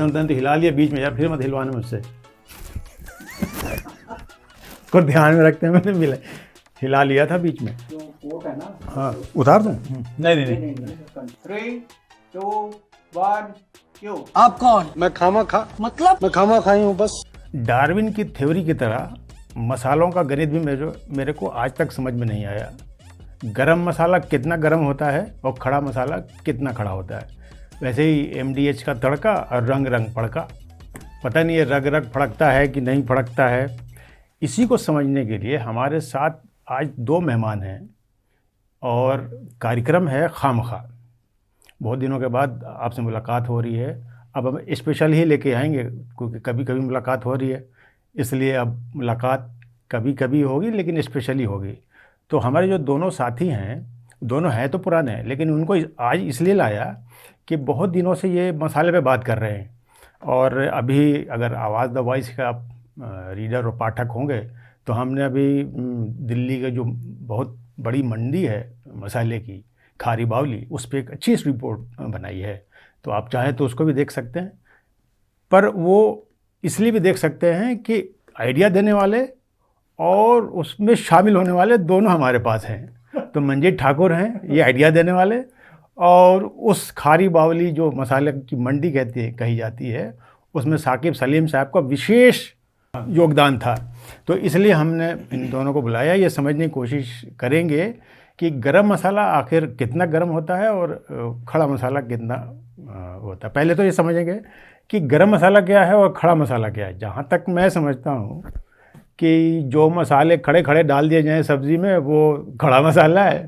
बदन तन तो हिला लिया बीच में, यार फिर मत हिलवाना मुझसे। को ध्यान में रखते हैं, मैंने मिला हिला लिया था बीच में। कोट है ना, हाँ उतार दूँ? नहीं 3, 2, 1 क्यों? आप कौन? मैं खामा खा मतलब? मैं खामा खाई हूँ बस। डार्विन की थ्योरी की तरह मसालों का गणित भी मेरे को आज तक समझ में नहीं आया। गरम मसाला कितना गरम होता है और खड़ा मसाला कितना खड़ा होता है। वैसे ही MDH का तड़का और रंग रंग फड़का, पता नहीं ये रग रग फड़कता है कि नहीं फड़कता है। इसी को समझने के लिए हमारे साथ आज 2 मेहमान हैं और कार्यक्रम है खामखा। बहुत दिनों के बाद आपसे मुलाकात हो रही है, अब हम स्पेशल ही लेके आएंगे क्योंकि कभी कभी मुलाकात हो रही है, इसलिए अब मुलाकात कभी कभी होगी लेकिन स्पेशली होगी। तो हमारे जो दोनों साथी हैं, दोनों हैं तो पुराने हैं, लेकिन उनको आज इसलिए लाया कि बहुत दिनों से ये मसाले पे बात कर रहे हैं। और अभी अगर आवाज़ द वॉइस का आप रीडर और पाठक होंगे तो हमने अभी दिल्ली के जो बहुत बड़ी मंडी है मसाले की, खारी बावली, उस पर एक अच्छी रिपोर्ट बनाई है। तो आप चाहें तो उसको भी देख सकते हैं, पर वो इसलिए भी देख सकते हैं कि आइडिया देने वाले और उसमें शामिल होने वाले दोनों हमारे पास हैं। तो मंजीत ठाकुर हैं ये आइडिया देने वाले, और उस खारी बावली जो मसाले की मंडी कही जाती है उसमें साकिब सलीम साहब का विशेष योगदान था। तो इसलिए हमने इन दोनों को बुलाया। ये समझने की कोशिश करेंगे कि गरम मसाला आखिर कितना गरम होता है और खड़ा मसाला कितना होता है। पहले तो ये समझेंगे कि गरम मसाला क्या है और खड़ा मसाला क्या है। जहाँ तक मैं समझता हूँ कि जो मसाले खड़े खड़े डाल दिए जाएँ सब्ज़ी में वो खड़ा मसाला है,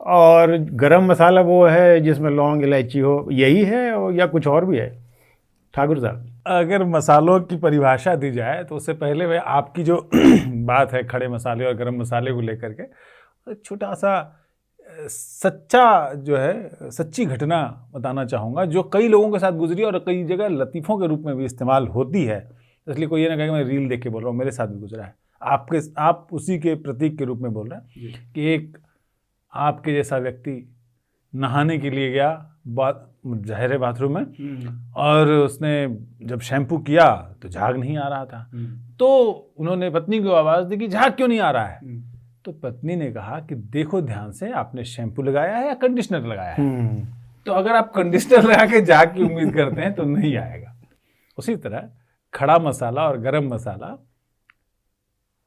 और गरम मसाला वो है जिसमें लौंग इलायची हो, यही है या कुछ और भी है? ठाकुर साहब, अगर मसालों की परिभाषा दी जाए तो उससे पहले वह आपकी जो बात है खड़े मसाले और गरम मसाले को लेकर के छोटा सा सच्चा जो है सच्ची घटना बताना चाहूँगा जो कई लोगों के साथ गुजरी और कई जगह लतीफ़ों के रूप में भी इस्तेमाल होती है। इसलिए कोई ये ना कहे कि मैं रील देख के बोल रहा हूँ, मेरे साथ भी गुजरा है। आप उसी के प्रतीक के रूप में बोल रहे हैं कि एक आपके जैसा व्यक्ति नहाने के लिए गया ज़ाहिर है बाथरूम में, और उसने जब शैम्पू किया तो झाग नहीं आ रहा था। तो उन्होंने पत्नी को आवाज़ दी कि झाग क्यों नहीं आ रहा है? तो पत्नी ने कहा कि देखो ध्यान से, आपने शैम्पू लगाया है या कंडीशनर लगाया है? तो अगर आप कंडीशनर लगा के झाग की उम्मीद करते हैं तो नहीं आएगा। उसी तरह खड़ा मसाला और गरम मसाला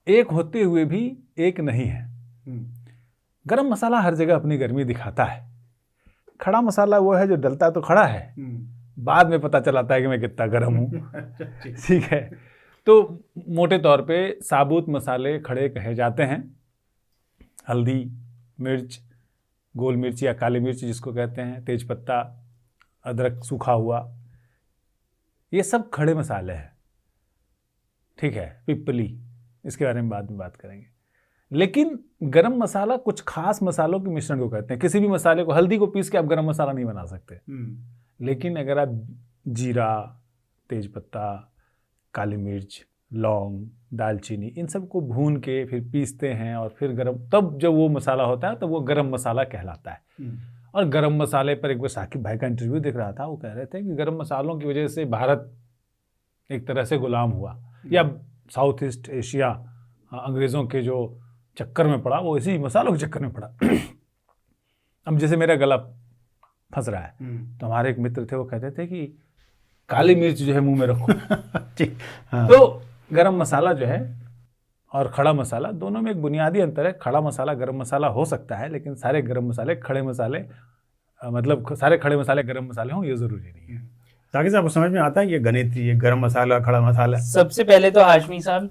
एक होते हुए भी एक नहीं है। गरम मसाला हर जगह अपनी गर्मी दिखाता है, खड़ा मसाला वो है जो डलता तो खड़ा है, बाद में पता चलाता है कि मैं कितना गर्म हूँ। ठीक है, तो मोटे तौर पे साबुत मसाले खड़े कहे जाते हैं। हल्दी, मिर्च, गोल मिर्च या काली मिर्च जिसको कहते हैं, तेजपत्ता, अदरक सूखा हुआ, ये सब खड़े मसाले हैं। ठीक है, पिपली, इसके बारे में बाद में बात करेंगे। लेकिन गरम मसाला कुछ खास मसालों के मिश्रण को कहते हैं। किसी भी मसाले को, हल्दी को पीस के आप गरम मसाला नहीं बना सकते, लेकिन अगर आप जीरा, तेजपत्ता, काली मिर्च, लौंग, दालचीनी, इन सब को भून के फिर पीसते हैं और फिर गरम, तब जब वो मसाला होता है तब वो गरम मसाला कहलाता है। और गरम मसाले पर एक बार साकिब भाई का इंटरव्यू देख रहा था, वो कह रहे थे कि गरम मसालों की वजह से भारत एक तरह से गुलाम हुआ, या साउथ ईस्ट एशिया अंग्रेज़ों के जो चक्कर में पड़ा, वो इसी मसालों के चक्कर में पड़ा। अब जैसे मेरा गला फंस रहा है, तो हमारे एक मित्र थे, वो कहते थे कि काली मिर्च जो है मुंह में रखो। हाँ। तो गरम मसाला जो है और खड़ा मसाला, दोनों में एक बुनियादी अंतर है। खड़ा मसाला गरम मसाला हो सकता है, लेकिन सारे गरम मसाले खड़े मसाले, मतलब सारे खड़े मसाले गरम मसाले हों, ये ज़रूरी नहीं है। साकिब साहब, समझ में आता है ये गणित, ये गरम मसाला खड़ा मसाला? सबसे पहले तो हाशमी साहब,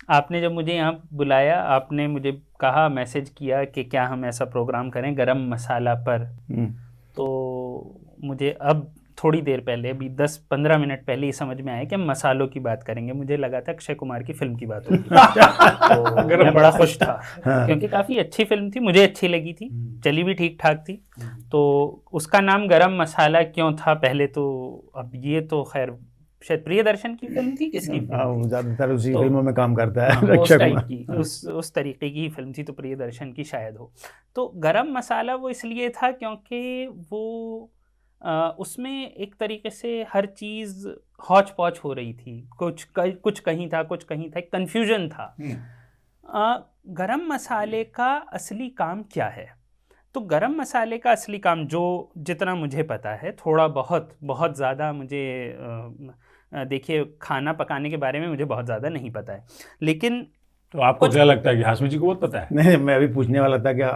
आपने जब मुझे यहाँ बुलाया, आपने मुझे कहा, मैसेज किया कि क्या हम ऐसा प्रोग्राम करें गरम मसाला पर, तो मुझे अब थोड़ी देर पहले, अभी 10-15 मिनट पहले ही समझ में आया कि हम मसालों की बात करेंगे। मुझे लगा था अक्षय कुमार की फिल्म की बात होगी। तो मैं बड़ा खुश था, क्योंकि काफ़ी अच्छी फिल्म थी, मुझे अच्छी लगी थी, चली भी ठीक ठाक थी। तो उसका नाम गरम मसाला क्यों था पहले, तो अब ये तो खैर शायद प्रियदर्शन की फिल्म थी, किसकी? ज़्यादातर उसी फिल्मों में काम करता है। उस टाइप की, उस तरीके की ही फिल्म थी, तो प्रियदर्शन की शायद हो। तो गरम मसाला वो इसलिए था क्योंकि वो उसमें एक तरीके से हर चीज़ हौच पौच हो रही थी, कुछ कहीं था, कुछ कहीं था, कन्फ्यूजन था। गरम मसाले का असली काम क्या है? तो गरम मसाले का असली काम जो जितना मुझे पता है, थोड़ा बहुत ज़्यादा मुझे देखिए खाना पकाने के बारे में मुझे बहुत ज़्यादा नहीं पता है, लेकिन तो आपको क्या लगता है कि हाशमी जी को बहुत पता है? नहीं, मैं अभी पूछने वाला था क्या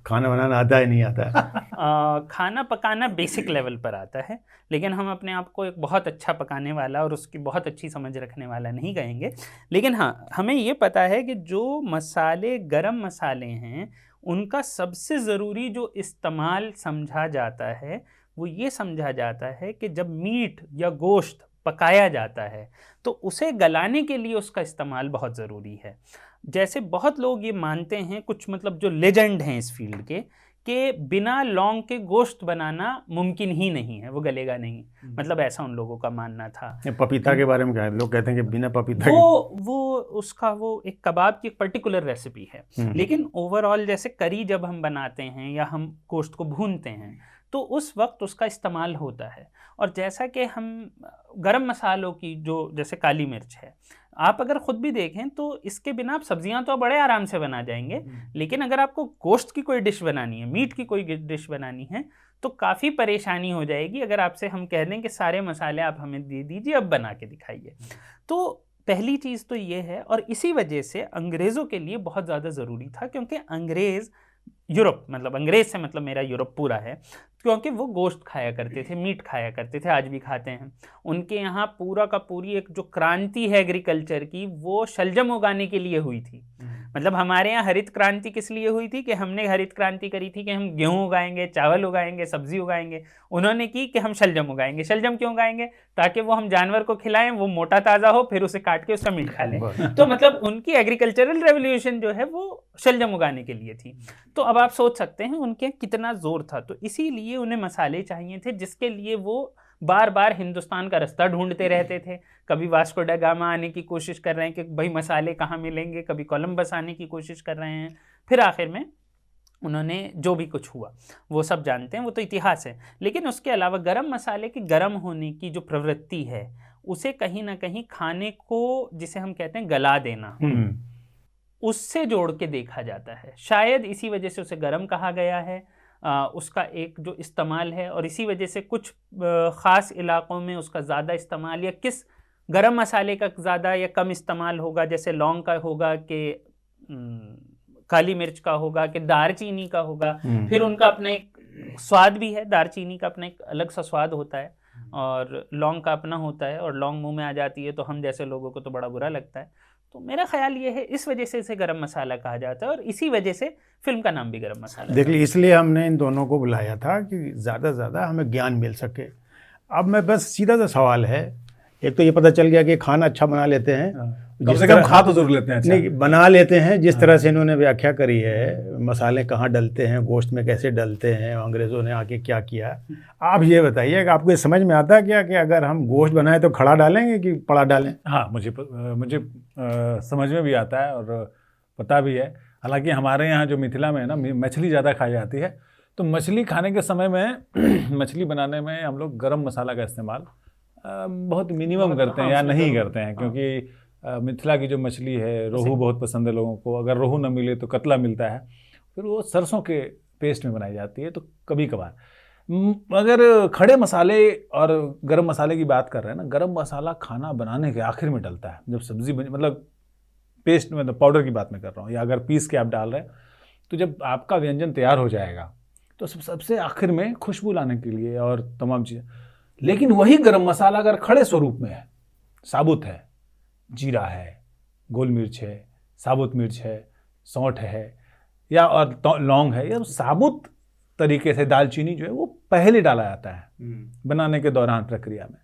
खाना बनाना आता है नहीं आता है? खाना पकाना बेसिक लेवल पर आता है, लेकिन हम अपने आप को एक बहुत अच्छा पकाने वाला और उसकी बहुत अच्छी समझ रखने वाला नहीं कहेंगे। लेकिन हाँ, हमें ये पता है कि जो मसाले गरम मसाले हैं, उनका सबसे ज़रूरी जो इस्तेमाल समझा जाता है, वो ये समझा जाता है कि जब मीट या गोश्त पकाया जाता है तो उसे गलाने के लिए उसका इस्तेमाल बहुत ज़रूरी है। जैसे बहुत लोग ये मानते हैं, कुछ मतलब जो लेजेंड हैं इस फील्ड के, कि बिना लौंग के गोश्त बनाना मुमकिन ही नहीं है, वो गलेगा नहीं। मतलब ऐसा उन लोगों का मानना था। पपीता के बारे में क्या है? लोग कहते हैं कि बिना पपीता वो उसका वो एक कबाब की एक पर्टिकुलर रेसिपी है, लेकिन ओवरऑल जैसे करी जब हम बनाते हैं या हम गोश्त को भूनते हैं तो उस वक्त उसका इस्तेमाल होता है। और जैसा कि हम गरम मसालों की जो जैसे काली मिर्च है, आप अगर ख़ुद भी देखें तो इसके बिना आप सब्जियां तो बड़े आराम से बना जाएंगे, लेकिन अगर आपको गोश्त की कोई डिश बनानी है, मीट की कोई डिश बनानी है, तो काफ़ी परेशानी हो जाएगी अगर आपसे हम कह दें कि सारे मसाले आप हमें दे दीजिए, अब बना के दिखाइए। तो पहली चीज़ तो ये है, और इसी वजह से अंग्रेज़ों के लिए बहुत ज़्यादा ज़रूरी था, क्योंकि अंग्रेज़ यूरोप, मतलब अंग्रेज़ से मतलब मेरा यूरोप पूरा है, क्योंकि वो गोश्त खाया करते थे, मीट खाया करते थे, आज भी खाते हैं। उनके यहाँ पूरा का पूरी एक जो क्रांति है एग्रीकल्चर की, वो शलजम उगाने के लिए हुई थी। मतलब हमारे यहाँ हरित क्रांति किस लिए हुई थी कि हमने हरित क्रांति करी थी कि हम गेहूँ उगाएंगे, चावल उगाएंगे, सब्जी उगाएंगे। उन्होंने की कि हम शलजम उगाएंगे। शलजम क्यों उगाएंगे? ताकि वो हम जानवर को खिलाएं, वो मोटा ताज़ा हो, फिर उसे काट के उसका मीट खा लें। तो मतलब उनकी एग्रीकल्चरल रेवोल्यूशन जो है वो शलजम उगाने के लिए थी। तो अब आप सोच सकते हैं उनके कितना जोर था। तो इसीलिए उन्हें मसाले चाहिए थे, जिसके लिए वो बार बार हिंदुस्तान का रास्ता ढूंढते रहते थे। कभी वास्को डा गामा आने की कोशिश कर रहे हैं कि भाई मसाले कहाँ मिलेंगे, कभी कोलंबस आने की कोशिश कर रहे हैं, फिर आखिर में उन्होंने जो भी कुछ हुआ वो सब जानते हैं, वो तो इतिहास है। लेकिन उसके अलावा गरम मसाले की गरम होने की जो प्रवृत्ति है, उसे कहीं ना कहीं खाने को, जिसे हम कहते हैं गला देना, उससे जोड़ के देखा जाता है। शायद इसी वजह से उसे गरम कहा गया है, उसका एक जो इस्तेमाल है, और इसी वजह से कुछ ख़ास इलाक़ों में उसका ज़्यादा इस्तेमाल, या किस गरम मसाले का ज़्यादा या कम इस्तेमाल होगा, जैसे लौंग का होगा कि काली मिर्च का होगा कि दारचीनी का होगा। फिर उनका अपना एक स्वाद भी है, दारचीनी का अपना एक अलग सा स्वाद होता है और लौंग का अपना होता है, और लौंग मुंह में आ जाती है तो हम जैसे लोगों को तो बड़ा बुरा लगता है। तो मेरा ख्याल ये है, इस वजह से इसे गरम मसाला कहा जाता है, और इसी वजह से फिल्म का नाम भी गरम मसाला। देख लीजिए, इसलिए हमने इन दोनों को बुलाया था कि ज़्यादा से ज़्यादा हमें ज्ञान मिल सके। अब मैं बस सीधा सा सवाल है, एक तो ये पता चल गया कि खाना अच्छा बना लेते हैं, कम से कम खा तो जरूर लेते हैं। अच्छा। नहीं, बना लेते हैं। जिस तरह से इन्होंने व्याख्या करी है, मसाले कहाँ डलते हैं, गोश्त में कैसे डलते हैं, अंग्रेज़ों ने आके क्या किया। आप ये बताइए कि आपको ये समझ में आता है क्या कि अगर हम गोश्त बनाए तो खड़ा डालेंगे कि पड़ा डालें? हाँ, मुझे समझ में भी आता है और पता भी है। हालांकि हमारे यहाँ जो मिथिला में है ना, मछली ज़्यादा खाई जाती है, तो मछली खाने के समय में मछली बनाने में हम लोग गरम मसाला का इस्तेमाल बहुत मिनिमम करते हैं या नहीं करते हैं, क्योंकि मिथिला की जो मछली है, रोहू बहुत पसंद है लोगों को। अगर रोहू न मिले तो कतला मिलता है, फिर वो सरसों के पेस्ट में बनाई जाती है। तो कभी कभार अगर खड़े मसाले और गरम मसाले की बात कर रहे हैं ना, गरम मसाला खाना बनाने के आखिर में डलता है, जब सब्जी मतलब पेस्ट में, तो पाउडर की बात मैं कर रहा हूँ, या अगर पीस के आप डाल रहे हैं, तो जब आपका व्यंजन तैयार हो जाएगा तो सबसे आखिर में खुशबू लाने के लिए और तमाम चीज़ें। लेकिन वही गरम मसाला अगर खड़े स्वरूप में है, साबुत है, जीरा है, गोल मिर्च है, साबुत मिर्च है, सौंठ है, या और लौंग है, या साबुत तरीके से दालचीनी जो है वो पहले डाला जाता है बनाने के दौरान प्रक्रिया में।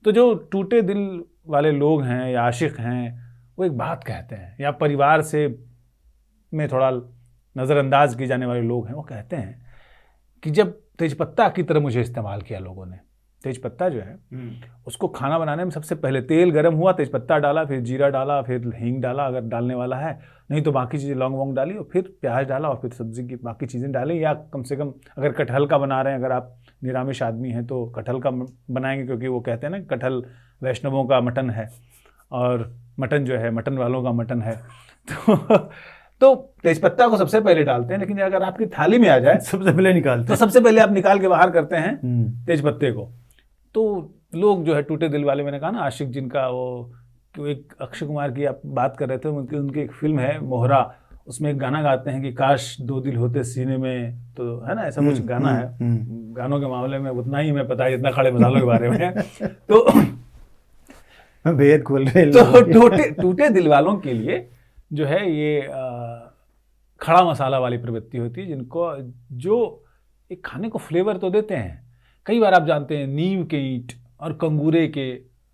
तो जो टूटे दिल वाले लोग हैं या आशिक हैं, वो एक बात कहते हैं, या परिवार से में थोड़ा नज़रअंदाज किए जाने वाले लोग हैं, वो कहते हैं कि जब तेजपत्ता की तरह मुझे इस्तेमाल किया लोगों ने, तेजपत्ता जो है उसको खाना बनाने में सबसे पहले तेल गर्म हुआ, तेजपत्ता डाला, फिर जीरा डाला, फिर हींग डाला अगर डालने वाला है, नहीं तो बाकी चीज़ें लौंग वोंग डाली, और फिर प्याज डाला, और फिर सब्जी की बाकी चीज़ें डाली। या कम से कम अगर कटहल का बना रहे हैं, अगर आप निरामिष आदमी हैं तो कटहल का बनाएंगे, क्योंकि वो कहते हैं ना कटहल वैष्णवों का मटन है और मटन जो है मटन वालों का मटन है। तो तेजपत्ता को सबसे पहले डालते हैं, लेकिन अगर आपकी थाली में आ जाए सबसे पहले निकालते तो सबसे पहले आप निकाल के बाहर करते हैं तेजपत्ते को। तो लोग जो है टूटे दिल वाले, मैंने कहा ना आशिक जिनका, वो एक अक्षय कुमार की आप बात कर रहे थे, उनकी एक फिल्म है मोहरा, उसमें एक गाना गाते हैं कि काश दो दिल होते सीने में, तो है ना ऐसा कुछ गाना है। गानों के मामले में उतना ही हमें पता है जितना खड़े मसालों के बारे में है। तो बेहद खोल रहे तो टूटे दिल वालों के लिए जो है ये खड़ा मसाला वाली प्रवृत्ति होती है, जिनको जो एक खाने को फ्लेवर तो देते हैं। कई बार आप जानते हैं नीम के ईंट और कंगूरे के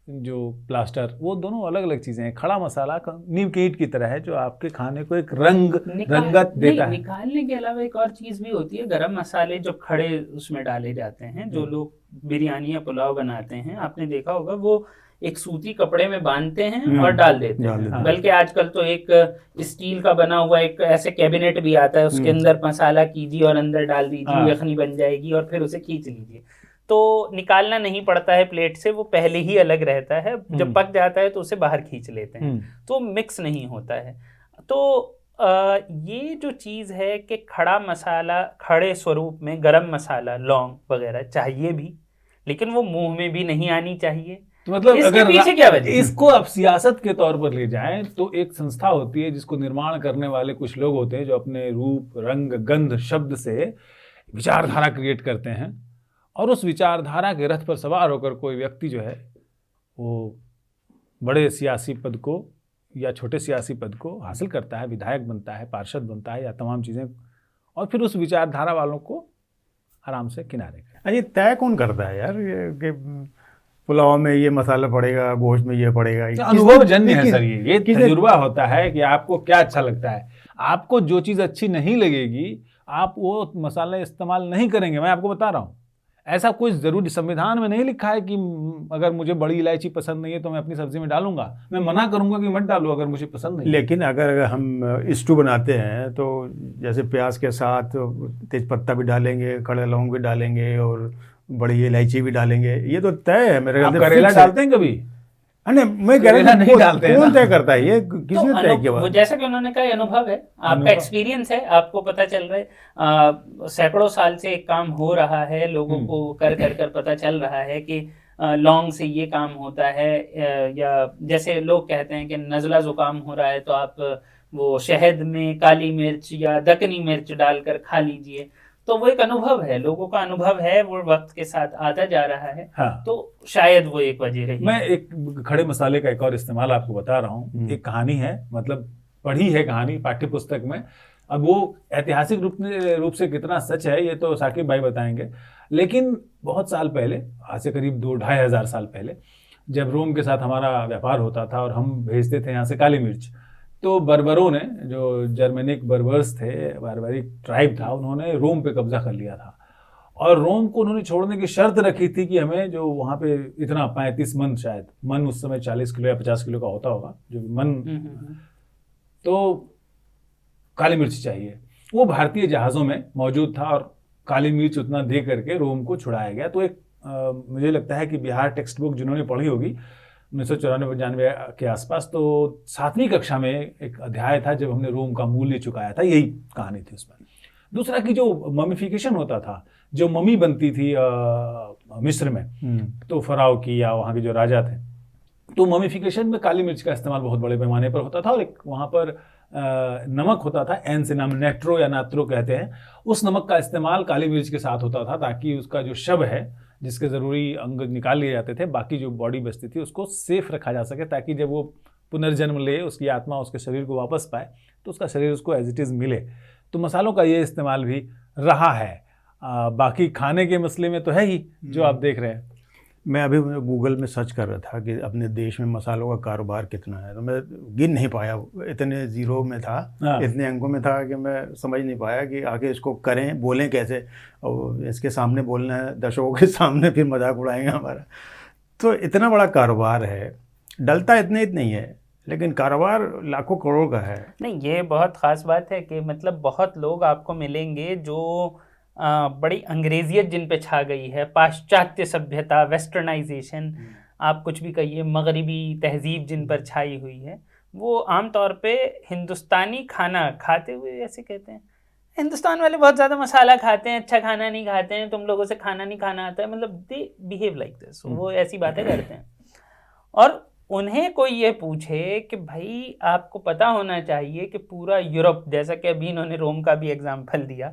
जो प्लास्टर, वो दोनों अलग अलग चीज़ें हैं। खड़ा मसाला नीम के ईंट की तरह है जो आपके खाने को एक रंगत देता है। निकालने के अलावा एक और चीज़ भी होती है, गरम मसाले जो खड़े उसमें डाले जाते हैं, जो लोग बिरयानी या पुलाव बनाते हैं, आपने देखा होगा वो एक सूती कपड़े में बांधते हैं और डाल देते हैं। बल्कि आजकल तो एक स्टील का बना हुआ एक ऐसे कैबिनेट भी आता है, उसके अंदर मसाला कीजिए और अंदर डाल दीजिए, यखनी बन जाएगी और फिर उसे खींच लीजिए, तो निकालना नहीं पड़ता है प्लेट से, वो पहले ही अलग रहता है, जब पक जाता है तो उसे बाहर खींच लेते हैं, तो मिक्स नहीं होता है। तो ये जो चीज़ है कि खड़ा मसाला खड़े स्वरूप में गरम मसाला लौंग वगैरह चाहिए भी, लेकिन वो मुंह में भी नहीं आनी चाहिए। तो मतलब अगर पीछे क्या वजह है? इसको आप सियासत के तौर पर ले जाएं तो एक संस्था होती है जिसको निर्माण करने वाले कुछ लोग होते हैं जो अपने रूप रंग गंध शब्द से विचारधारा क्रिएट करते हैं, और उस विचारधारा के रथ पर सवार होकर कोई व्यक्ति जो है वो बड़े सियासी पद को या छोटे सियासी पद को हासिल करता है, विधायक बनता है, पार्षद बनता है या तमाम चीज़ें, और फिर उस विचारधारा वालों को आराम से किनारे कर। ये तय कौन करता है यार, ये कि पुलाव में ये मसाला पड़ेगा, गोश्त में ये पड़ेगा? अनुभव जन्य है सर, ये तजुर्बा होता है कि आपको क्या अच्छा लगता है। आपको जो चीज़ अच्छी नहीं लगेगी आप वो मसाला इस्तेमाल नहीं करेंगे, मैं आपको बता रहा हूँ। ऐसा कोई ज़रूरी संविधान में नहीं लिखा है कि अगर मुझे बड़ी इलायची पसंद नहीं है तो मैं अपनी सब्जी में डालूंगा, मैं मना करूंगा कि मत डालो अगर मुझे पसंद नहीं। लेकिन अगर हम स्टू बनाते हैं तो जैसे प्याज के साथ तेजपत्ता भी डालेंगे, खड़े लौंग भी डालेंगे और बड़ी इलायची भी डालेंगे, ये तो तय है मेरे ख्याल से। करेला डालते हैं कभी? नहीं, मैं करेला नहीं डालते हैं। कौन तय करता है ये, किसने तय किया? वो जैसा कि उन्होंने कहा अनुभव है, आपका एक्सपीरियंस है, आपको पता चल रहा है, सैकड़ों साल से एक काम हो रहा है, लोगों को कर कर कर पता चल रहा है कि लौंग से ये काम होता है, या जैसे लोग कहते हैं कि नज़ला जुकाम हो रहा है तो आप वो शहद में काली मिर्च या दक्कनी मिर्च डालकर खा लीजिए। तो वो एक अनुभव है, लोगों का अनुभव है, वो वक्त के साथ आता जा रहा है। हाँ। तो शायद वो एक वजह रही। मैं एक खड़े मसाले का एक और इस्तेमाल आपको बता रहा हूँ। एक कहानी है, मतलब पढ़ी है कहानी पाठ्य पुस्तक में। अब वो ऐतिहासिक रूप से कितना सच है ये तो साकिब भाई बताएंगे, लेकिन बहुत साल पहले, आज से करीब 2-2.5 हज़ार साल पहले, जब रोम के साथ हमारा व्यापार होता था और हम भेजते थे यहाँ से काली मिर्च, तो बर्बरों ने, जो जर्मेनिक बर्बर्स थे, बारबारिक ट्राइब था, उन्होंने रोम पे कब्जा कर लिया था और रोम को उन्होंने छोड़ने की शर्त रखी थी कि हमें जो वहाँ पे इतना 35 मन, शायद मन उस समय 40 किलो या 50 किलो का होता होगा जो मन, तो काली मिर्च चाहिए। वो भारतीय जहाज़ों में मौजूद था और काली मिर्च उतना दे करके रोम को छुड़ाया गया। तो एक मुझे लगता है कि बिहार टेक्स्ट बुक जिन्होंने पढ़ी होगी 1994-95 के आसपास, तो 7वीं कक्षा में एक अध्याय था जब हमने रोम का मूल्य चुकाया था, यही कहानी थी उसमें। दूसरा कि जो ममीफिकेशन होता था, जो मम्मी बनती थी मिस्र में, तो फराव की या वहाँ के जो राजा थे, तो ममीफिकेशन में काली मिर्च का इस्तेमाल बहुत बड़े पैमाने पर होता था। और एक वहाँ पर नमक होता था, एन से नाम नेट्रो या नात्रो कहते हैं, उस नमक का इस्तेमाल काली मिर्च के साथ होता था ताकि उसका जो शव है, जिसके ज़रूरी अंग निकाल लिए जाते थे, बाकी जो बॉडी बचती थी उसको सेफ रखा जा सके, ताकि जब वो पुनर्जन्म ले, उसकी आत्मा उसके शरीर को वापस पाए तो उसका शरीर उसको एज इट इज़ मिले। तो मसालों का ये इस्तेमाल भी रहा है। बाकी खाने के मसले में तो है ही जो आप देख रहे हैं। मैं अभी गूगल में सर्च कर रहा था कि अपने देश में मसालों का कारोबार कितना है, तो मैं गिन नहीं पाया, इतने ज़ीरो में था, इतने अंकों में था कि मैं समझ नहीं पाया कि आगे इसको करें, बोलें कैसे, और इसके सामने बोलना है, दर्शकों के सामने फिर मजाक उड़ाएंगे हमारा। तो इतना बड़ा कारोबार है, डलता इतने नहीं है, लेकिन कारोबार लाखों करोड़ का है। नहीं, ये बहुत ख़ास बात है कि मतलब बहुत लोग आपको मिलेंगे जो बड़ी अंग्रेजियत जिन पे छा गई है, पाश्चात्य सभ्यता, वेस्टर्नाइजेशन, आप कुछ भी कहिए, मगरिबी तहजीब जिन पर छाई हुई है, वो आम तौर पे हिंदुस्तानी खाना खाते हुए ऐसे कहते हैं, हिंदुस्तान वाले बहुत ज़्यादा मसाला खाते हैं, अच्छा खाना नहीं खाते हैं, तुम लोगों से खाना नहीं खाना आता है, मतलब दे बिहेव लाइक दिस, वो ऐसी बातें करते हैं। और उन्हें कोई ये पूछे कि भाई आपको पता होना चाहिए कि पूरा यूरोप, जैसा कि अभी इन्होंने रोम का भी एग्जाम्पल दिया,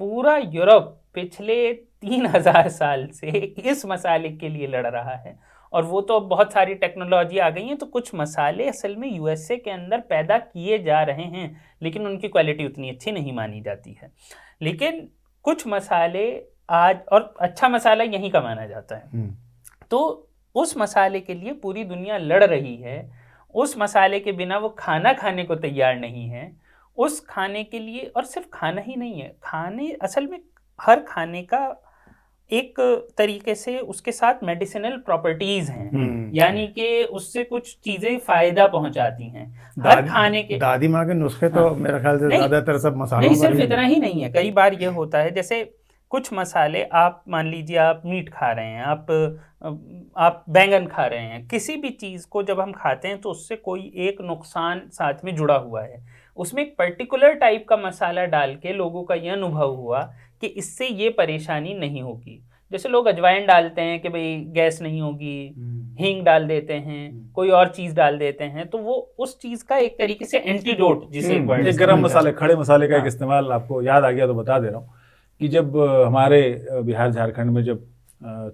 पूरा यूरोप पिछले 3000 साल से इस मसाले के लिए लड़ रहा है, और वो तो बहुत सारी टेक्नोलॉजी आ गई है, तो कुछ मसाले असल में यूएसए के अंदर पैदा किए जा रहे हैं, लेकिन उनकी क्वालिटी उतनी अच्छी नहीं मानी जाती है। लेकिन कुछ मसाले आज, और अच्छा मसाला यहीं का माना जाता है, तो उस मसाले के लिए पूरी दुनिया लड़ रही है, उस मसाले के बिना वो खाना खाने को तैयार नहीं है, उस खाने के लिए, और सिर्फ खाना ही नहीं है, खाने असल में हर खाने का एक तरीके से उसके साथ मेडिसिनल प्रॉपर्टीज हैं, यानी कि उससे कुछ चीजें फायदा पहुंचाती हैं। हर खाने के दादी माँ के नुस्खे तो मेरे ख्याल से ज्यादातर सब मसालों नहीं, सिर्फ इतना ही नहीं है, कई बार ये होता है, जैसे कुछ मसाले, आप मान लीजिए आप मीट खा रहे हैं, आप बैंगन खा रहे हैं, किसी भी चीज़ को जब हम खाते हैं तो उससे कोई एक नुकसान साथ में जुड़ा हुआ है, उसमें एक पर्टिकुलर टाइप का मसाला डाल के लोगों का यह अनुभव हुआ कि इससे ये परेशानी नहीं होगी। जैसे लोग अजवाइन डालते हैं कि भाई गैस नहीं होगी, हींग डाल देते हैं, कोई और चीज़ डाल देते हैं, तो वो उस चीज़ का एक तरीके से एंटीडोट, जिसे गरम मसाले, खड़े मसाले का एक इस्तेमाल आपको याद आ गया तो बता दे रहा हूँ कि जब हमारे बिहार झारखंड में जब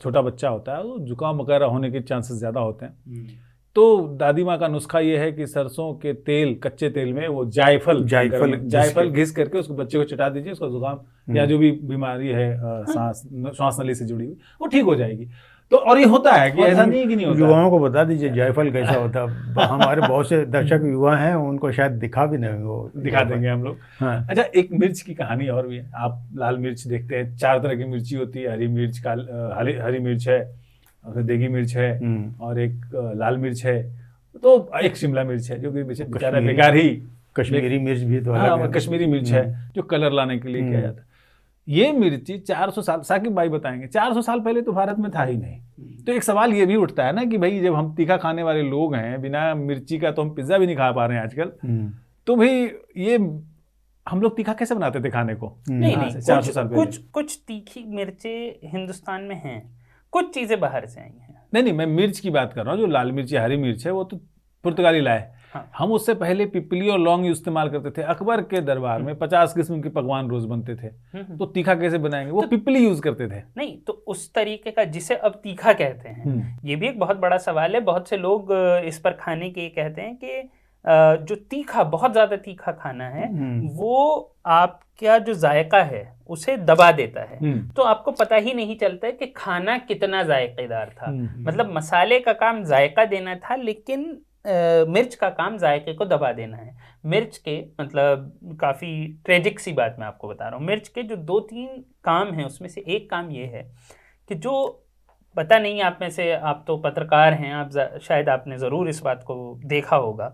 छोटा बच्चा होता है तो जुकाम वगैरह होने के चांसेस ज़्यादा होते हैं, तो दादी माँ का नुस्खा ये है कि सरसों के तेल, कच्चे तेल में वो जायफल घिस करके उसको बच्चे को चटा दीजिए, उसका जुकाम या जो भी बीमारी है श्वास नली से जुड़ी हुई वो ठीक हो जाएगी। तो और ये होता है कि ऐसा नहीं कि नहीं होता। युवाओं को बता दीजिए जायफल कैसा होता है, हमारे बहुत से दर्शक युवा हैं, उनको शायद दिखा भी नहीं, वो दिखा देंगे हम लोग। हाँ। अच्छा, एक मिर्च की कहानी और भी है। आप लाल मिर्च देखते हैं, 4 तरह की मिर्ची होती है, हरी मिर्च, हरी मिर्च है, देगी मिर्च है, और एक लाल मिर्च है, तो एक शिमला मिर्च है जो कि बेचारा बेकार ही, कश्मीरी मिर्च भी तो अलग है, कश्मीरी मिर्च है जो कलर लाने के लिए किया जाता है। ये मिर्ची 400 साल, साकिब भाई बताएंगे, 400 साल पहले तो भारत में था ही नहीं। तो एक सवाल ये भी उठता है ना कि भाई जब हम तीखा खाने वाले लोग हैं, बिना मिर्ची का तो हम पिज्जा भी नहीं खा पा रहे हैं आजकल, तो भाई ये हम लोग तीखा कैसे बनाते थे खाने को? नहीं, 400 साल पहले कुछ तीखी मिर्चें हिंदुस्तान में हैं, कुछ चीजें बाहर से आई हैं। नहीं, मैं मिर्च की बात कर रहा हूँ, जो लाल मिर्च या हरी मिर्च है वो तो पुर्तगाली लाए। हाँ। हम उससे पहले पिपली और लौंग इस्तेमाल करते थे। अकबर के दरबार में 50 किस्म के पकवान रोज बनते थे, तो तीखा कैसे बनाएंगे? वो पिपली यूज करते थे। नहीं, तो उस तरीके का जिसे अब तीखा कहते हैं, ये भी एक बहुत बड़ा सवाल है। बहुत से लोग इस पर खाने के कहते हैं कि जो तीखा, बहुत ज्यादा तीखा खाना है, वो आपका जो जायका है उसे दबा देता है, तो आपको पता ही नहीं चलता है कि खाना कितना जायकेदार था। मतलब मसाले का काम जायका देना था, लेकिन मिर्च का काम जायके को दबा देना है। मिर्च के मतलब काफ़ी ट्रेजिक सी बात मैं आपको बता रहा हूँ, मिर्च के जो 2-3 काम हैं उसमें से एक काम ये है कि जो पता नहीं, आप में से, आप तो पत्रकार हैं, आप शायद आपने ज़रूर इस बात को देखा होगा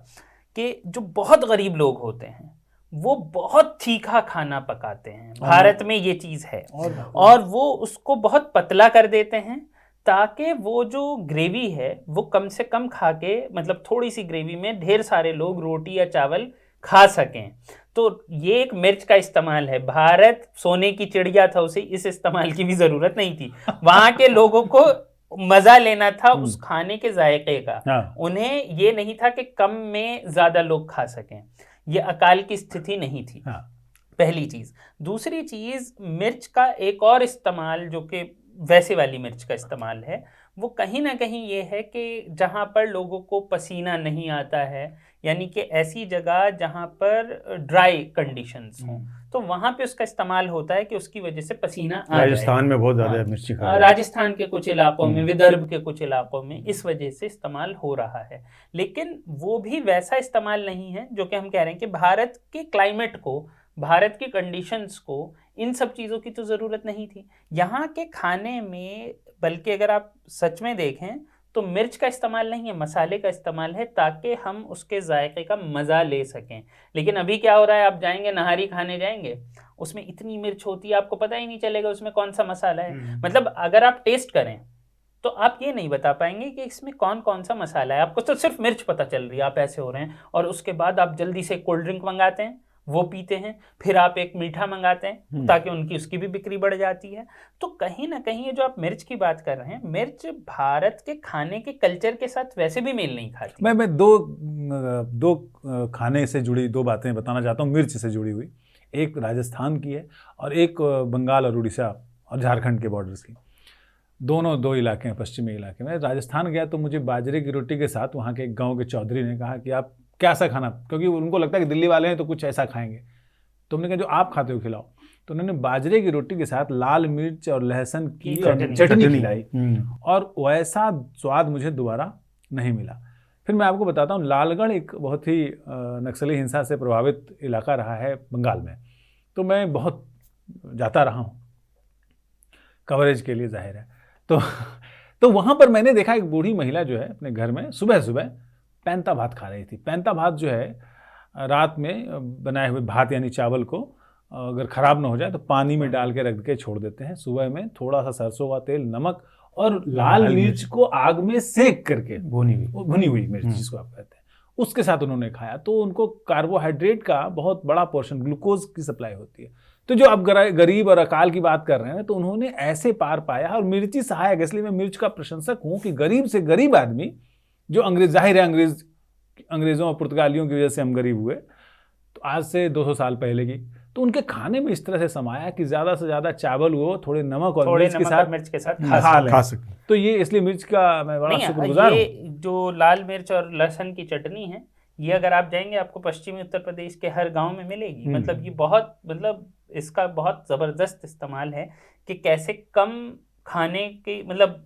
कि जो बहुत गरीब लोग होते हैं वो बहुत तीखा खाना पकाते हैं। भारत में ये चीज़ है, और वो उसको बहुत पतला कर देते हैं ताकि वो जो ग्रेवी है वो कम से कम खा के, मतलब थोड़ी सी ग्रेवी में ढेर सारे लोग रोटी या चावल खा सकें। तो ये एक मिर्च का इस्तेमाल है। भारत सोने की चिड़िया था, उसे इस इस्तेमाल की भी ज़रूरत नहीं थी। वहाँ के लोगों को मज़ा लेना था उस खाने के जायके का, उन्हें ये नहीं था कि कम में ज़्यादा लोग खा सकें। ये अकाल की स्थिति नहीं थी, पहली चीज़। दूसरी चीज़, मिर्च का एक और इस्तेमाल जो कि वैसे वाली मिर्च का इस्तेमाल है, वो कहीं ना कहीं ये है कि जहाँ पर लोगों को पसीना नहीं आता है यानी कि ऐसी जगह जहाँ पर ड्राई कंडीशंस हों, तो वहाँ पे उसका इस्तेमाल होता है कि उसकी वजह से पसीना आ जाए। राजस्थान में बहुत ज़्यादा हाँ। मिर्ची खा रहे हैं। राजस्थान के कुछ इलाकों में, विदर्भ के कुछ इलाकों में इस वजह से इस्तेमाल हो रहा है, लेकिन वो भी वैसा इस्तेमाल नहीं है जो कि हम कह रहे हैं कि भारत के क्लाइमेट को, भारत की कंडीशंस को इन सब चीज़ों की तो ज़रूरत नहीं थी यहाँ के खाने में। बल्कि अगर आप सच में देखें तो मिर्च का इस्तेमाल नहीं है, मसाले का इस्तेमाल है, ताकि हम उसके जायके का मज़ा ले सकें। लेकिन अभी क्या हो रहा है, आप जाएंगे नहारी खाने जाएंगे, उसमें इतनी मिर्च होती है आपको पता ही नहीं चलेगा उसमें कौन सा मसाला है। मतलब अगर आप टेस्ट करें तो आप ये नहीं बता पाएंगे कि इसमें कौन कौन सा मसाला है, आपको तो सिर्फ मिर्च पता चल रही है, आप ऐसे हो रहे हैं। और उसके बाद आप जल्दी से कोल्ड ड्रिंक मंगाते हैं, वो पीते हैं, फिर आप एक मीठा मंगाते हैं ताकि उनकी उसकी भी बिक्री बढ़ जाती है। तो कहीं ना कहीं ये जो आप मिर्च की बात कर रहे हैं, मिर्च भारत के खाने के कल्चर के साथ वैसे भी मेल नहीं खाती। मैं दो खाने से जुड़ी दो बातें बताना चाहता हूँ, मिर्च से जुड़ी हुई। एक राजस्थान की है और एक बंगाल और उड़ीसा और झारखंड के बॉर्डर्स की। दोनों दो इलाके हैं, पश्चिमी इलाके में। राजस्थान गया तो मुझे बाजरे की रोटी के साथ वहाँ के एक गाँव के चौधरी ने कहा कि आप क्या सा खाना, क्योंकि उनको लगता है कि दिल्ली वाले हैं तो कुछ ऐसा खाएंगे। तो हमने कहा जो आप खाते हो खिलाओ। तो उन्होंने बाजरे की रोटी के साथ लाल मिर्च और लहसुन की चटनी खिलाई, और वैसा स्वाद मुझे दोबारा नहीं मिला। फिर मैं आपको बताता हूँ, लालगढ़ एक बहुत ही नक्सली हिंसा से प्रभावित इलाका रहा है बंगाल में। तो मैं बहुत जाता रहा हूँ कवरेज के लिए, जाहिर है। तो वहाँ पर मैंने देखा एक बूढ़ी महिला जो है अपने घर में सुबह सुबह पैंता भात खा रही थी। पैंता भात जो है रात में बनाए हुए भात यानी चावल को अगर ख़राब ना हो जाए तो पानी में डाल के रख के छोड़ देते हैं। सुबह में थोड़ा सा सरसों का तेल, नमक और लाल मिर्च को आग में सेक करके, भुनी हुई मिर्च जिसको आप कहते हैं, उसके साथ उन्होंने खाया। तो उनको कार्बोहाइड्रेट का बहुत बड़ा पोर्शन, ग्लूकोज की सप्लाई होती है। तो जो आप गरीब और अकाल की बात कर रहे हैं, तो उन्होंने ऐसे पार पाया। और मिर्ची सहायक, इसलिए मैं मिर्च का प्रशंसक हूँ कि गरीब से गरीब आदमी जो जाहिर है अंग्रेज़ों और पुर्तगालियों की वजह से हम गरीब हुए, तो आज से 200 साल पहले की, तो उनके खाने में इस तरह से समाया कि ज़्यादा से ज़्यादा चावल वो थोड़े नमक और मिर्च के साथ खा सकें। तो ये इसलिए मिर्च का मैं बड़ा शुक्रगुजार हूँ। ये जो लाल मिर्च और लहसुन की चटनी है, ये अगर आप जाएंगे आपको पश्चिमी उत्तर प्रदेश के हर गांव में मिलेगी। मतलब ये बहुत, मतलब इसका बहुत ज़बरदस्त इस्तेमाल है कि कैसे कम खाने की, मतलब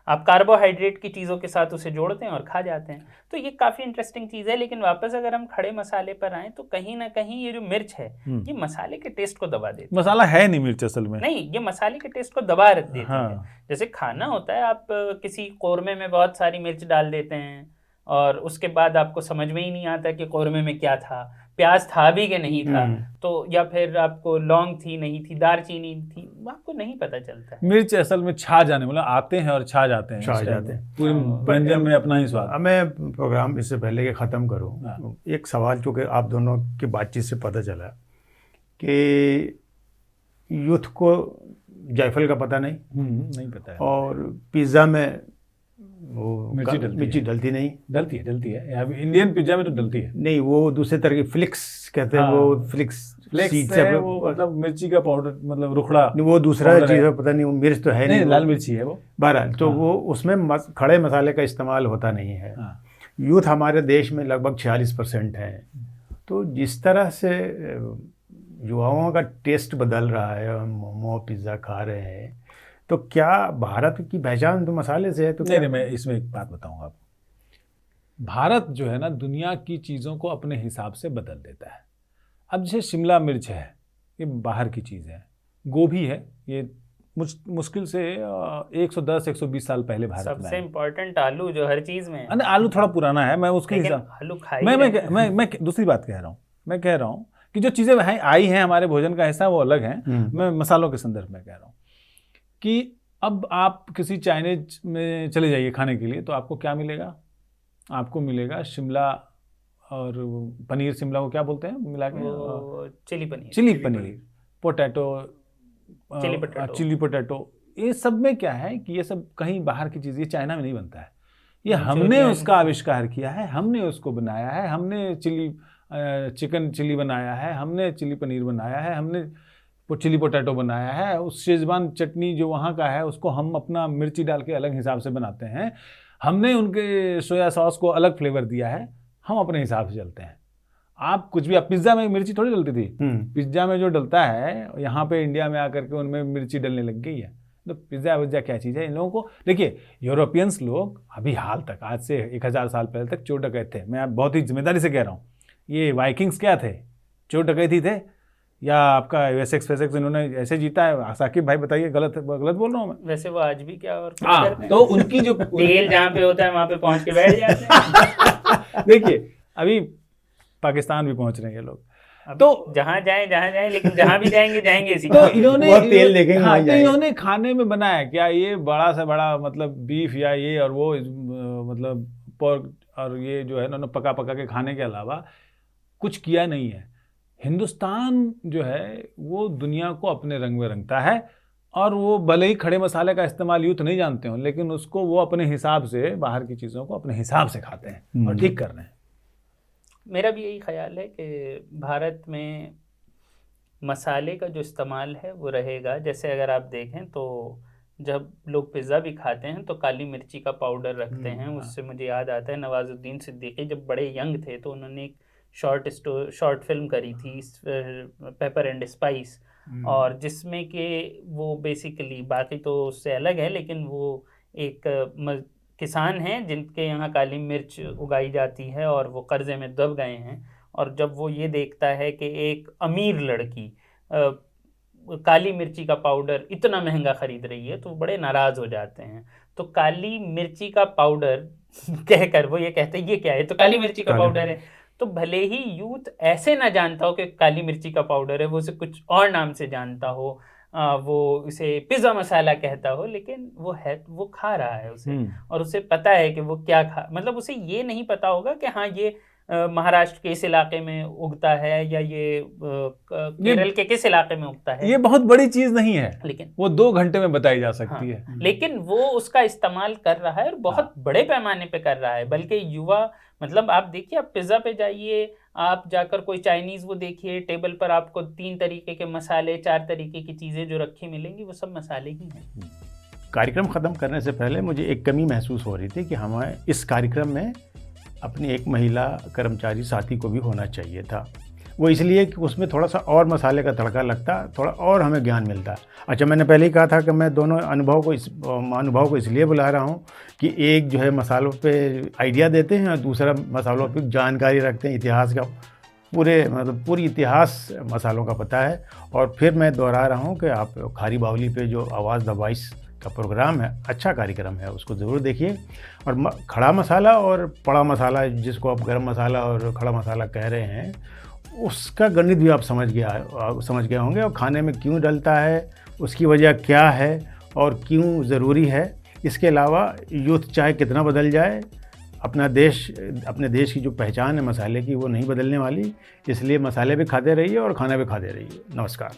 आप कार्बोहाइड्रेट की चीज़ों के साथ उसे जोड़ते हैं और खा जाते हैं। तो ये काफ़ी इंटरेस्टिंग चीज़ है। लेकिन वापस अगर हम खड़े मसाले पर आएँ तो कहीं ना कहीं ये जो मिर्च है ये मसाले के टेस्ट को दबा देती है। मसाला है नहीं मिर्च असल में, नहीं, ये मसाले के टेस्ट को दबा देती है। जैसे खाना होता है, आप किसी कौरमे में बहुत सारी मिर्च डाल देते हैं और उसके बाद आपको समझ में ही नहीं आता कि कौरमे में क्या था, प्याज था भी कि नहीं था, तो या फिर आपको लौंग थी नहीं थी, दालचीनी थी, आपको नहीं पता चलता है। मिर्च असल में छा जाने, मतलब आते हैं और छा जाते हैं पूरे व्यंजन में अपना ही स्वाद। मैं प्रोग्राम इससे पहले कि ख़त्म करूँ, एक सवाल चूँकि आप दोनों की बातचीत से पता चला कि यूथ को जायफल का पता नहीं पता है, और पिज़्ज़ा में वो मिर्ची डलती नहीं। डलती है इंडियन पिज्जा में तो डलती है। नहीं, वो दूसरे तरह की फ्लिक्स कहते हैं, वो फ्लिक्स सीड से वो मतलब मिर्ची का पाउडर, मतलब रुखड़ा, वो दूसरा चीज़ है, पता नहीं, वो मिर्च तो है नहीं, लाल मिर्ची है वो। बहरहाल तो वो उसमें खड़े मसाले का इस्तेमाल होता नहीं है। यूथ हमारे देश में लगभग 46% है। तो जिस तरह से युवाओं का टेस्ट बदल रहा है, हम मोमो पिज़्ज़ा खा रहे हैं, तो क्या भारत की पहचान तो मसाले से है? तो नहीं, मैं इसमें एक बात बताऊंगा आपको। भारत जो है ना, दुनिया की चीज़ों को अपने हिसाब से बदल देता है। अब जैसे शिमला मिर्च है, ये बाहर की चीज़ है। गोभी है, ये मुश्किल से 110-120 साल पहले भारत में। सबसे इम्पोर्टेंट आलू, जो हर चीज़ में है। आलू थोड़ा पुराना है, मैं उसके हिसाब, आलू मैं दूसरी बात कह रहा हूँ। मैं कह रहा हूँ कि जो चीज़ें आई हैं हमारे भोजन का हिस्सा, वो अलग हैं। मैं मसालों के संदर्भ में कह रहा हूँ कि अब आप किसी चाइनीज में चले जाइए खाने के लिए, तो आपको क्या मिलेगा? आपको मिलेगा शिमला और पनीर, शिमला को क्या बोलते हैं मिला के? Chilli paneer, potato, chilli potato. ये सब में क्या है कि ये सब कहीं बाहर की चीज़, ये चाइना में नहीं बनता है। ये हमने उसका आविष्कार किया है, हमने उसको बनाया है। हमने चिकन चिली बनाया है, हमने चिली पनीर बनाया है, हमने चिली पोटैटो बनाया है। उस शेजवान चटनी जो वहाँ का है, उसको हम अपना मिर्ची डाल के अलग हिसाब से बनाते हैं। हमने उनके सोया सॉस को अलग फ्लेवर दिया है। हम अपने हिसाब से चलते हैं। आप कुछ भी, आप पिज्ज़ा में मिर्ची थोड़ी डलती थी, पिज्ज़ा में जो डलता है यहाँ पे इंडिया में आकर के उनमें मिर्ची डलने लग गई है। तो पिज़्ज़ा विज़्ज़ा क्या चीज़ है इन लोगों को? देखिए, यूरोपियंस लोग अभी हाल तक, आज से 1000 साल पहले तक चोर डकैत थे। मैं बहुत ही जिम्मेदारी से कह रहा हूँ। ये वाइकिंग्स क्या थे? चोर डकैती थे, या आपका वेसेक्स इन्होंने ऐसे जीता है? साकिब भाई बताइए, गलत बोल रहा हूँ मैं? वैसे वो आज भी क्या और हाँ, तो उनकी जो तेल जहाँ पे होता है वहाँ पे पहुँच के बैठ जाते हैं। देखिए, अभी पाकिस्तान भी पहुँच रहे हैं लोग, तो जहाँ जाएं, लेकिन जहाँ भी जाएंगे इसी तो इन्होंने बहुत तेल देखेंगे, हाँ, वहीं तो इन्होंने खाने में बनाया क्या? ये बड़ा से बड़ा मतलब बीफ या ये और वो मतलब पोर्क और ये जो है इन्होंने पका के खाने के अलावा कुछ किया नहीं है। हिंदुस्तान जो है वो दुनिया को अपने रंग में रंगता है, और वो भले ही खड़े मसाले का इस्तेमाल यूँ तो नहीं जानते हो, लेकिन उसको वो अपने हिसाब से, बाहर की चीज़ों को अपने हिसाब से खाते हैं और ठीक कर रहे हैं। मेरा भी यही ख्याल है कि भारत में मसाले का जो इस्तेमाल है वो रहेगा। जैसे अगर आप देखें तो जब लोग पिज़्ज़ा भी खाते हैं तो काली मिर्ची का पाउडर रखते हैं। उससे मुझे याद आता है नवाजुद्दीन सिद्दीकी जब बड़े यंग थे तो उन्होंने एक शॉर्ट फिल्म करी थी, पेपर एंड स्पाइस, और जिसमें कि वो बेसिकली, बाकी तो उससे अलग है, लेकिन वो एक किसान हैं जिनके यहाँ काली मिर्च उगाई जाती है और वो कर्जे में दब गए हैं, और जब वो ये देखता है कि एक अमीर लड़की काली मिर्ची का पाउडर इतना महंगा खरीद रही है तो वो बड़े नाराज़ हो जाते हैं। तो काली मिर्ची का पाउडर कहकर वो ये कहते हैं ये क्या है, तो काली मिर्ची का पाउडर है। तो भले ही यूथ ऐसे ना जानता हो कि काली मिर्ची का पाउडर है, वो उसे कुछ और नाम से जानता हो, वो उसे पिज़्ज़ा मसाला कहता हो, लेकिन वो है, वो खा रहा है उसे, और उसे पता है कि वो क्या मतलब उसे ये नहीं पता होगा कि हाँ ये महाराष्ट्र के इस इलाके में उगता है या ये केरल के किस इलाके में उगता है। ये बहुत बड़ी चीज़ नहीं है, लेकिन वो 2 घंटे में बताई जा सकती हाँ, है। लेकिन वो उसका इस्तेमाल कर रहा है और बहुत बड़े पैमाने पे कर रहा है। बल्कि युवा, मतलब आप देखिए, आप पिज़्ज़ा पे जाइए, आप जाकर कोई चाइनीज़ वो देखिए, टेबल पर आपको 3 तरीके के मसाले, 4 तरीके की चीज़ें जो रखी मिलेंगी, वो सब मसाले ही हैं। कार्यक्रम ख़त्म करने से पहले मुझे एक कमी महसूस हो रही थी कि हमें इस कार्यक्रम में अपनी एक महिला कर्मचारी साथी को भी होना चाहिए था। वो इसलिए कि उसमें थोड़ा सा और मसाले का तड़का लगता, थोड़ा और हमें ज्ञान मिलता। अच्छा, मैंने पहले ही कहा था कि मैं दोनों अनुभव को इसलिए बुला रहा हूँ कि एक जो है मसालों पे आइडिया देते हैं और दूसरा मसालों पे जानकारी रखते हैं, इतिहास का पूरी इतिहास मसालों का पता है। और फिर मैं दोहरा रहा हूँ कि आप खारी बावली पे जो आवाज़ द वॉइस का प्रोग्राम है, अच्छा कार्यक्रम है, उसको ज़रूर देखिए। और खड़ा मसाला और बड़ा मसाला, जिसको आप गरम मसाला और खड़ा मसाला कह रहे हैं, उसका गणित भी आप समझ गए होंगे, और खाने में क्यों डलता है, उसकी वजह क्या है और क्यों ज़रूरी है। इसके अलावा यूथ चाहे कितना बदल जाए, अपने देश की जो पहचान है मसाले की, वो नहीं बदलने वाली। इसलिए मसाले भी खाते रहिए और खाना भी खाते रहिए। नमस्कार।